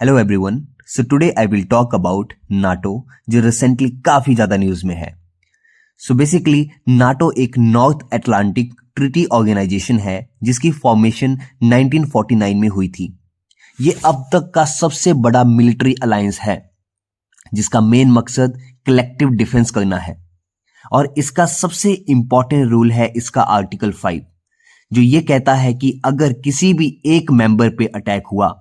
Hello everyone. So today I will talk about NATO, जो recently काफी ज्यादा news में है। सो बेसिकली नाटो एक नॉर्थ अटलांटिक ट्रीटी ऑर्गेनाइजेशन है जिसकी फॉर्मेशन 1949 में हुई थी। ये अब तक का सबसे बड़ा मिलिट्री अलायंस है जिसका मेन मकसद कलेक्टिव डिफेंस करना है। और इसका सबसे इंपॉर्टेंट रूल है इसका आर्टिकल 5, जो ये कहता है कि अगर किसी भी एक मेंबर पे अटैक हुआ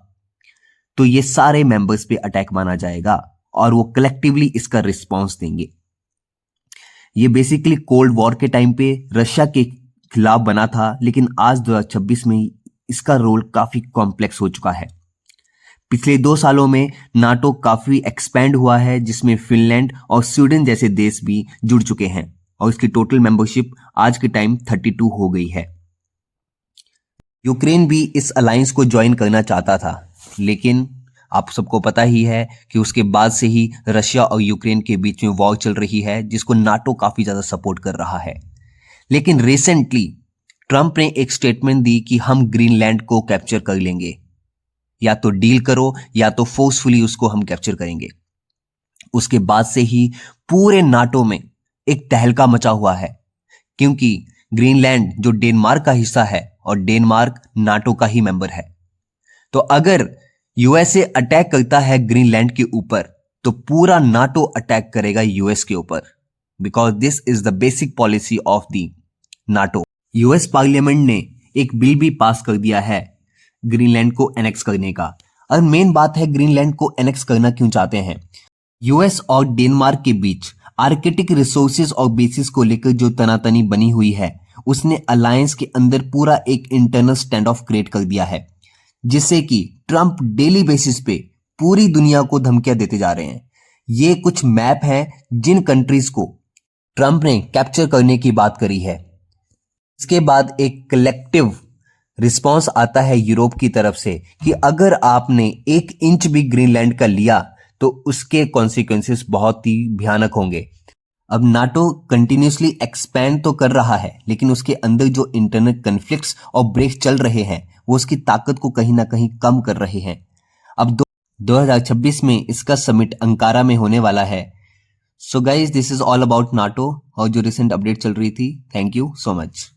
तो ये सारे मेंबर्स पे अटैक माना जाएगा और वो कलेक्टिवली इसका रिस्पॉन्स देंगे। ये बेसिकली कोल्ड वॉर के टाइम पे रशिया के खिलाफ बना था, लेकिन आज 2026 में इसका रोल काफी कॉम्प्लेक्स हो चुका है। पिछले 2 सालों में नाटो काफी एक्सपैंड हुआ है, जिसमें फिनलैंड और स्वीडन जैसे देश भी जुड़ चुके हैं और इसकी टोटल मेंबरशिप आज के टाइम 32 हो गई है। यूक्रेन भी इस अलायंस को ज्वाइन करना चाहता था, लेकिन आप सबको पता ही है कि उसके बाद से ही रशिया और यूक्रेन के बीच में वॉर चल रही है, जिसको नाटो काफी ज्यादा सपोर्ट कर रहा है। लेकिन रिसेंटली ट्रंप ने एक स्टेटमेंट दी कि हम ग्रीनलैंड को कैप्चर कर लेंगे, या तो डील करो या तो फोर्सफुली उसको हम कैप्चर करेंगे। उसके बाद से ही पूरे नाटो में एक तहलका मचा हुआ है, क्योंकि ग्रीनलैंड जो डेनमार्क का हिस्सा है और डेनमार्क नाटो का ही मेंबर है। तो अगर यूएसए अटैक करता है ग्रीनलैंड के ऊपर तो पूरा नाटो अटैक करेगा यूएस के ऊपर, because this is the basic policy of the NATO. US parliament ने एक बिल भी पास कर दिया है ग्रीनलैंड को एनेक्स करने का। और मेन बात है ग्रीनलैंड को एनेक्स करना क्यों चाहते हैं। यूएस और डेनमार्क के बीच आर्कटिक रिसोर्सेज और बेसिस को लेकर जो तनातनी बनी हुई है, उसने अलायंस के अंदर पूरा एक इंटरनल स्टैंड ऑफ क्रिएट कर दिया है, जिससे कि ट्रंप डेली बेसिस पे पूरी दुनिया को धमकियां देते जा रहे हैं। ये कुछ मैप हैं जिन कंट्रीज को ट्रंप ने कैप्चर करने की बात करी है। इसके बाद एक कलेक्टिव रिस्पांस आता है यूरोप की तरफ से कि अगर आपने 1 इंच भी ग्रीनलैंड का लिया तो उसके कॉन्सिक्वेंसेस बहुत ही भयानक होंगे। अब नाटो कंटिन्यूसली एक्सपैंड तो कर रहा है, लेकिन उसके अंदर जो इंटरनल कन्फ्लिक्ट्स और ब्रेक चल रहे हैं वो उसकी ताकत को कहीं ना कहीं कम कर रहे हैं। अब 2026 में इसका समिट अंकारा में होने वाला है। So guys, this is all about NATO और जो रिसेंट अपडेट चल रही थी। Thank you so much.